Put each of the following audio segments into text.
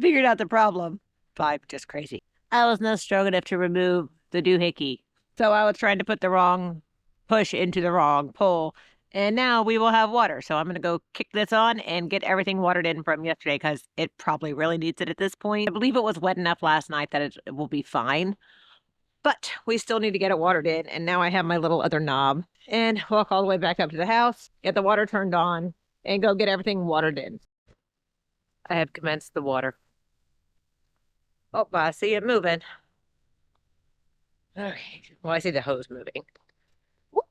figured out the problem. I'm just crazy. I was not strong enough to remove the doohickey. So I was trying to put the wrong push into the wrong pull. And now we will have water. So I'm going to go kick this on and get everything watered in from yesterday because it probably really needs it at this point. I believe it was wet enough last night that it will be fine. But we still need to get it watered in. And now I have my little other knob and walk all the way back up to the house, get the water turned on, and go get everything watered in. I have commenced the water. Oh, I see it moving. Okay. Well, I see the hose moving. Whoop.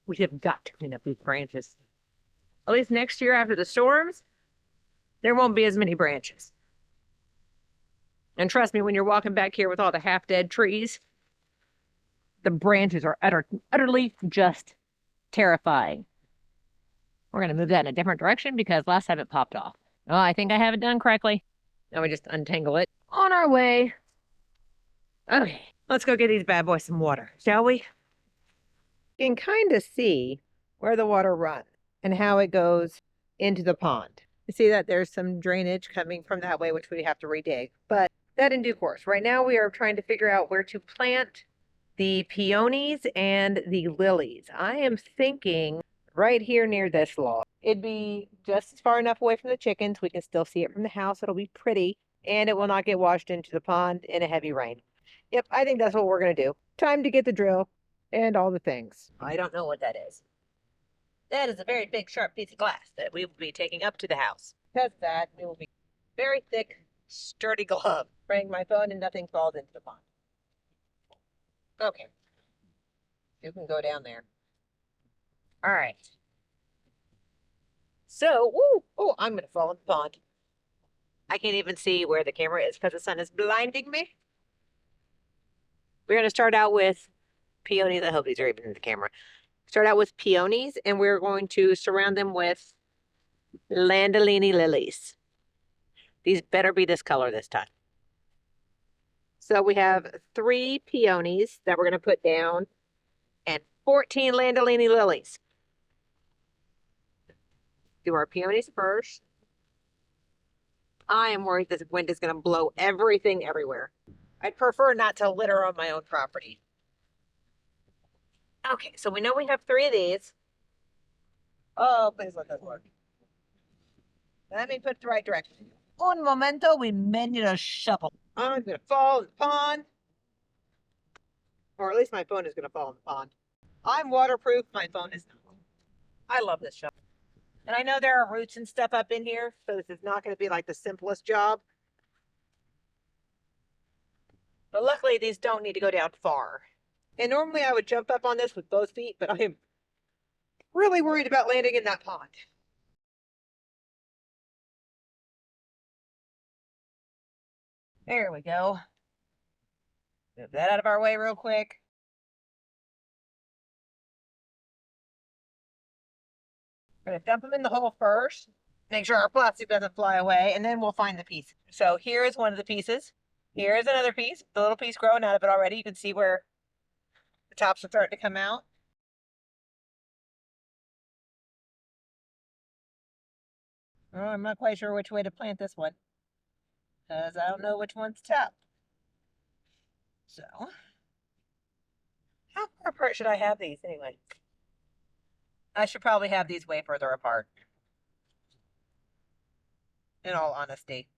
We have got to clean up these branches. At least next year after the storms, there won't be as many branches. And trust me, when you're walking back here with all the half-dead trees, the branches are utterly just terrifying. We're going to move that in a different direction because last time it popped off. Oh, I think I have it done correctly. Now we just untangle it. On our way. Okay, let's go get these bad boys some water, shall we? You can kind of see where the water runs and how it goes into the pond. You see that there's some drainage coming from that way, which we have to redig, but that in due course. Right now we are trying to figure out where to plant the peonies and the lilies. I am thinking right here near this log. It'd be just far enough away from the chickens. We can still see it from the house. It'll be pretty, and it will not get washed into the pond in a heavy rain. Yep, I think that's what we're going to do. Time to get the drill and all the things. I don't know what that is. That is a very big, sharp piece of glass that we will be taking up to the house. Because of that, it will be very thick, sturdy glove. Bring my phone and nothing falls into the pond. Okay. You can go down there. All right. So, oh, I'm going to fall in the pond. I can't even see where the camera is because the sun is blinding me. We're going to start out with peonies. I hope these are even in the camera. Start out with peonies, and we're going to surround them with Landolini Lilies. These better be this color this time. So we have 3 peonies that we're going to put down and 14 Landolini Lilies. Do our peonies first. I am worried this wind is going to blow everything everywhere. I'd prefer not to litter on my own property. Okay, so we know we have 3 of these. Oh, please let this work. Let me put the right direction. Un momento, we may need a shovel. I'm going to fall in the pond. Or at least my phone is going to fall in the pond. I'm waterproof. My phone is not. I love this shovel. And I know there are roots and stuff up in here, so this is not going to be like the simplest job. But luckily, these don't need to go down far. And normally I would jump up on this with both feet, but I am really worried about landing in that pond. There we go. Move that out of our way real quick. We're going to dump them in the hole first. Make sure our plastic doesn't fly away, and then we'll find the piece. So here is one of the pieces. Here is another piece. The little piece growing out of it already. You can see where the tops are starting to come out. Oh, I'm not quite sure which way to plant this one, because I don't know which one's top. So, how far apart should I have these anyway? I should probably have these way further apart, in all honesty.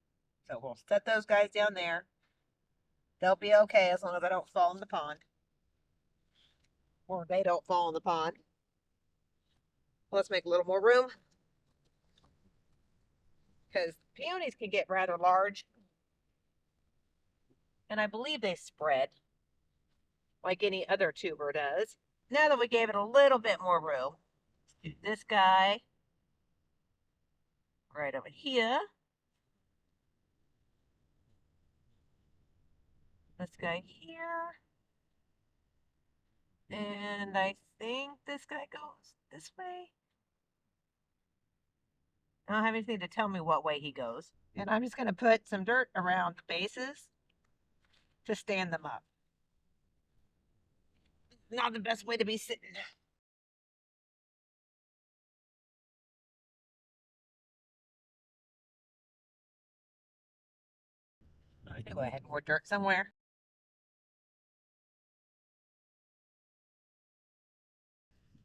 So we'll set those guys down there. They'll be okay as long as I don't fall in the pond. Or they don't fall in the pond. Let's make a little more room, because peonies can get rather large. And I believe they spread like any other tuber does. Now that we gave it a little bit more room, let's do this guy right over here. This guy here. And I think this guy goes this way. I don't have anything to tell me what way he goes. And I'm just going to put some dirt around the bases to stand them up. Not the best way to be sitting. Go ahead, more dirt somewhere.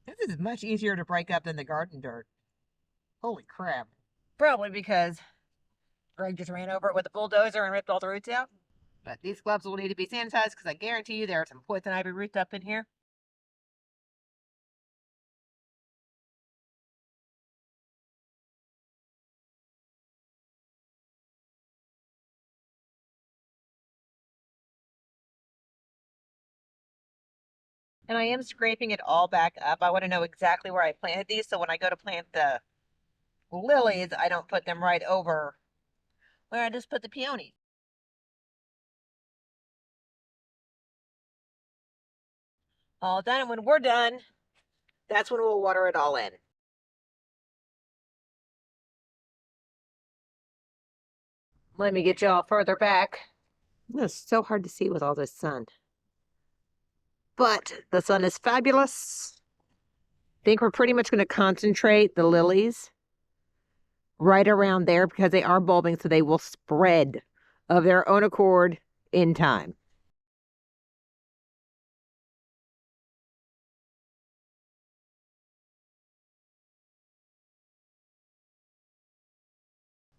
This is much easier to break up than the garden dirt. Holy crap. Probably because Greg just ran over it with a bulldozer and ripped all the roots out. But these gloves will need to be sanitized because I guarantee you there are some poison ivy roots up in here. And I am scraping it all back up. I want to know exactly where I planted these, so when I go to plant the lilies, I don't put them right over where I just put the peonies. All done, and when we're done, that's when we'll water it all in. Let me get y'all further back. It's so hard to see with all this sun. But the sun is fabulous. I think we're pretty much going to concentrate the lilies right around there because they are bulbing, so they will spread of their own accord in time.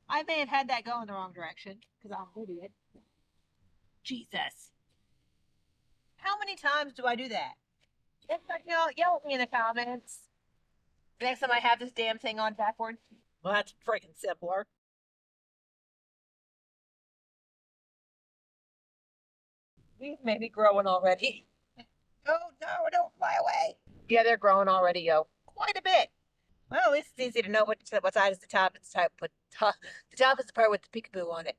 I may have had that go in the wrong direction because I'm an idiot. Jesus. How many times do I do that? Yell at me in the comments. Next time I have this damn thing on backwards. Well, that's freaking simpler. These may be growing already. Oh no, don't fly away. Yeah, they're growing already, yo. Quite a bit. Well, at least it's easy to know what side is the top. It's the top is the part with the peekaboo on it.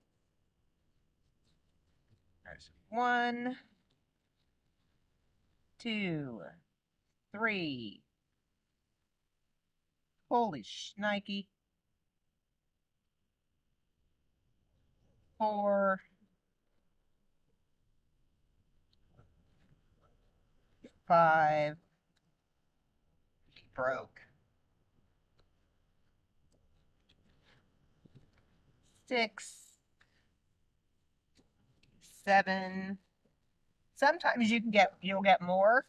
There's 1, 2, 3. Holy shnikey. 4. 5. Broke. 6. 7. Sometimes you'll get more.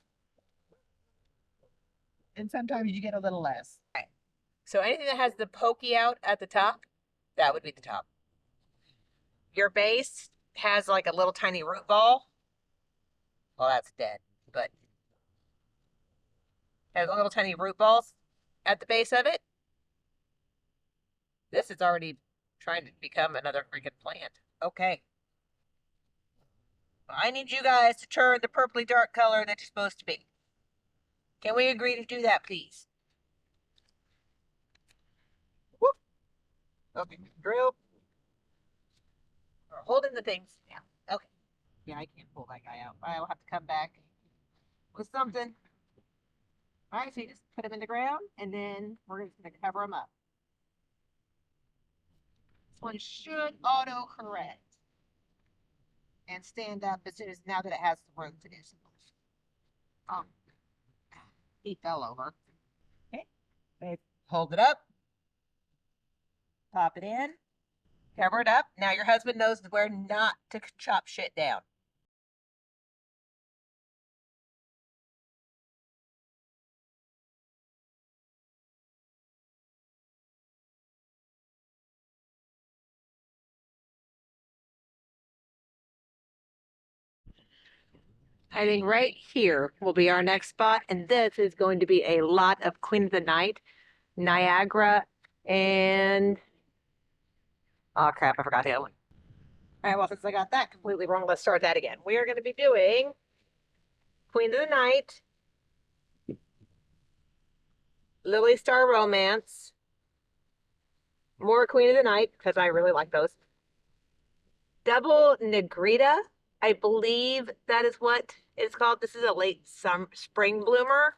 And sometimes you get a little less. Okay. So anything that has the pokey out at the top, that would be the top. Your base has like a little tiny root ball. Well, that's dead, but has little tiny root balls at the base of it. This is already trying to become another freaking plant. Okay. I need you guys to turn the purpley dark color that you're supposed to be. Can we agree to do that, please? Whoop. Okay, drill. We're holding the things down. Okay. Yeah, I can't pull that guy out. I'll have to come back with something. All right, so you just put them in the ground, and then we're just going to cover them up. This one should auto-correct and stand up as soon as now that it has the room to do so. Oh, he fell over. Okay, hold it up, pop it in, cover it up. Now your husband knows where not to chop shit down. I think right here will be our next spot, and this is going to be a lot of Queen of the Night, Niagara, and oh crap, I forgot the other one. All right, well, since I got that completely wrong, let's start that again. We are going to be doing Queen of the Night, Lily Start Romance, more Queen of the Night, because I really like those. Double Nigrita, I believe that is what it's called. This is a late spring bloomer.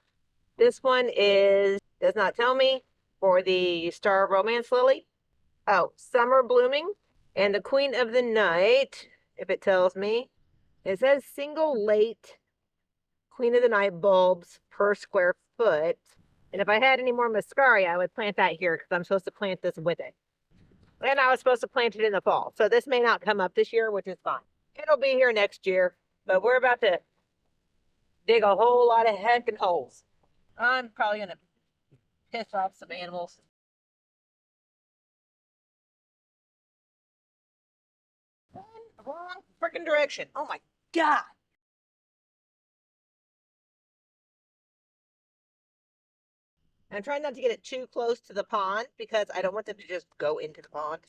This one does not tell me, for the Star Romance Lily. Oh, summer blooming. And the Queen of the Night, if it tells me, it says single late Queen of the Night bulbs per square foot. And if I had any more muscaria, I would plant that here because I'm supposed to plant this with it. And I was supposed to plant it in the fall. So this may not come up this year, which is fine. It'll be here next year. But we're about to dig a whole lot of heckin' holes. I'm probably going to piss off some animals. Wrong freaking direction. Oh my God. I'm trying not to get it too close to the pond because I don't want them to just go into the pond.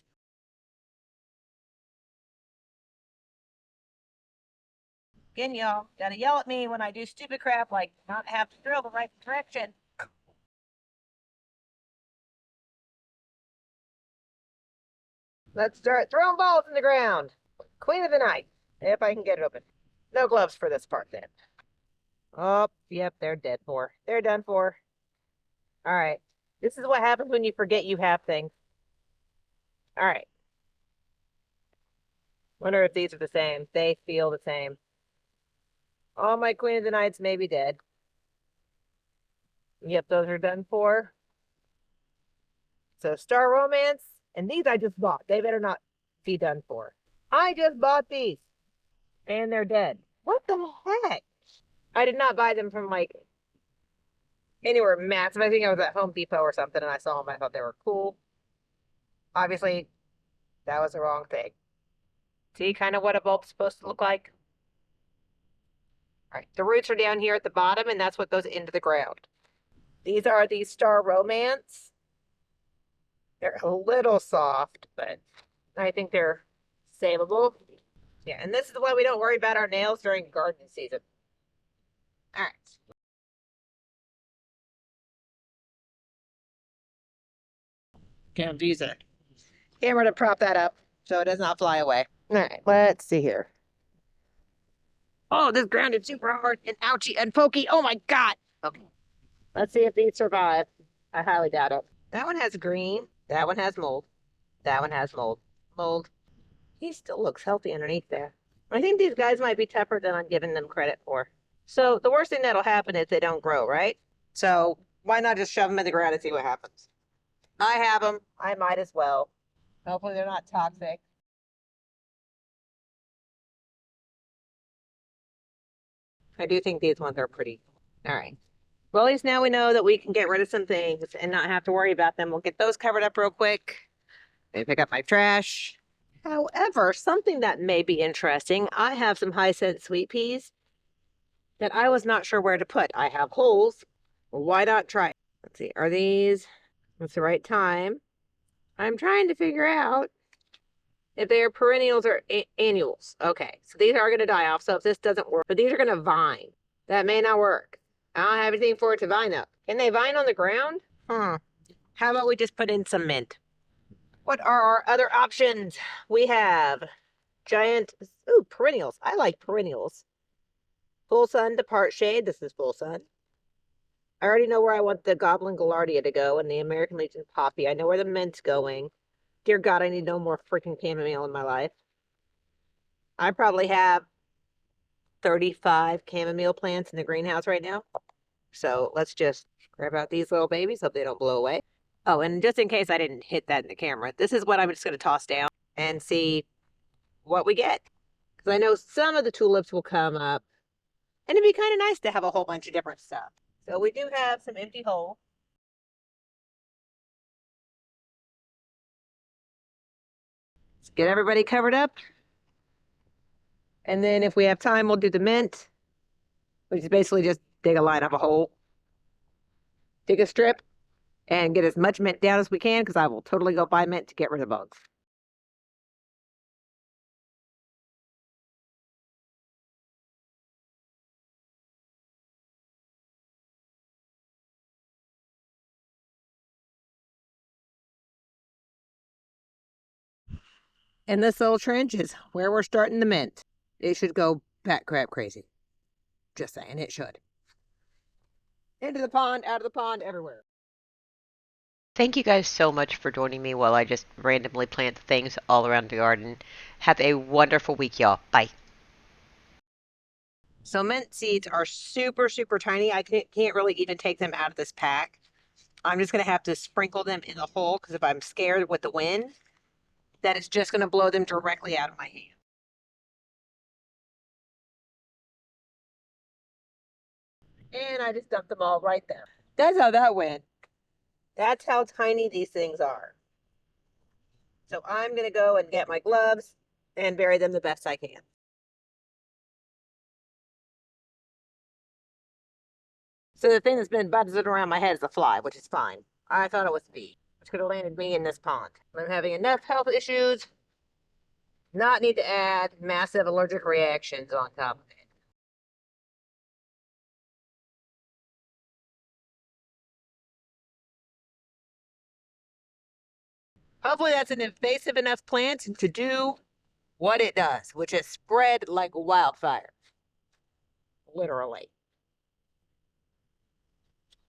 Again, y'all, gotta yell at me when I do stupid crap like not have to drill the right direction. Let's start throwing balls in the ground. Queen of the night, if I can get it open. No gloves for this part then. Oh, yep, they're dead for. They're done for. All right. This is what happens when you forget you have things. All right. Wonder if these are the same. They feel the same. All my Queen of the Nights may be dead. Yep, those are done for. So Star Romance, and these I just bought. They better not be done for. I just bought these, and they're dead. What the heck? I did not buy them from like anywhere massive. I think I was at Home Depot or something, and I saw them. I thought they were cool. Obviously, that was the wrong thing. See kind of what a bulb's supposed to look like? All right, the roots are down here at the bottom, and that's what goes into the ground. These are the Star Romance. They're a little soft, but I think they're savable. Yeah, and this is why we don't worry about our nails during gardening season. All right. Can't use a camera to prop that up so it does not fly away. All right, let's see here. Oh, this ground is super hard and ouchy and pokey. Oh my God. Okay. Let's see if these survive. I highly doubt it. That one has green. That one has mold. That one has mold. Mold. He still looks healthy underneath there. I think these guys might be tougher than I'm giving them credit for. So the worst thing that'll happen is they don't grow, right? So why not just shove them in the ground and see what happens? I have them. I might as well. Hopefully they're not toxic. I do think these ones are pretty. All right. Well, at least now we know that we can get rid of some things and not have to worry about them. We'll get those covered up real quick. Maybe pick up my trash. However, something that may be interesting, I have some high scent sweet peas that I was not sure where to put. I have holes. Well, why not try it? Let's see. Are these? It's the right time. I'm trying to figure out if they are perennials or annuals. Okay, so these are going to die off. So if this doesn't work, but these are going to vine. That may not work. I don't have anything for it to vine up. Can they vine on the ground? How about we just put in some mint? What are our other options? We have giant, perennials. I like perennials. Full sun to part shade. This is full sun. I already know where I want the Goblin Gaillardia to go and the American Legion Poppy. I know where the mint's going. Dear God, I need no more freaking chamomile in my life. I probably have 35 chamomile plants in the greenhouse right now. So let's just grab out these little babies. Hope they don't blow away. Oh, and just in case I didn't hit that in the camera, this is what I'm just going to toss down and see what we get. Because I know some of the tulips will come up. And it'd be kind of nice to have a whole bunch of different stuff. So we do have some empty holes. Let's get everybody covered up. And then if we have time, we'll do the mint, which is basically just dig a line of a hole, dig a strip, and get as much mint down as we can, because I will totally go buy mint to get rid of bugs. And this little trench is where we're starting the mint. It should go bat crap crazy. Just saying, it should. Into the pond, out of the pond, everywhere. Thank you guys so much for joining me while I just randomly plant things all around the garden. Have a wonderful week, y'all. Bye. So mint seeds are super, super tiny. I can't really even take them out of this pack. I'm just going to have to sprinkle them in the hole because if I'm scared with the wind, that it's just going to blow them directly out of my hand. And I just dumped them all right there. That's how that went. That's how tiny these things are. So I'm going to go and get my gloves and bury them the best I can. So the thing that's been buzzing around my head is a fly, which is fine. I thought it was a bee, which could have landed me in this pond. I'm having enough health issues, not need to add massive allergic reactions on top of it. Hopefully that's an invasive enough plant to do what it does, which is spread like wildfire. Literally.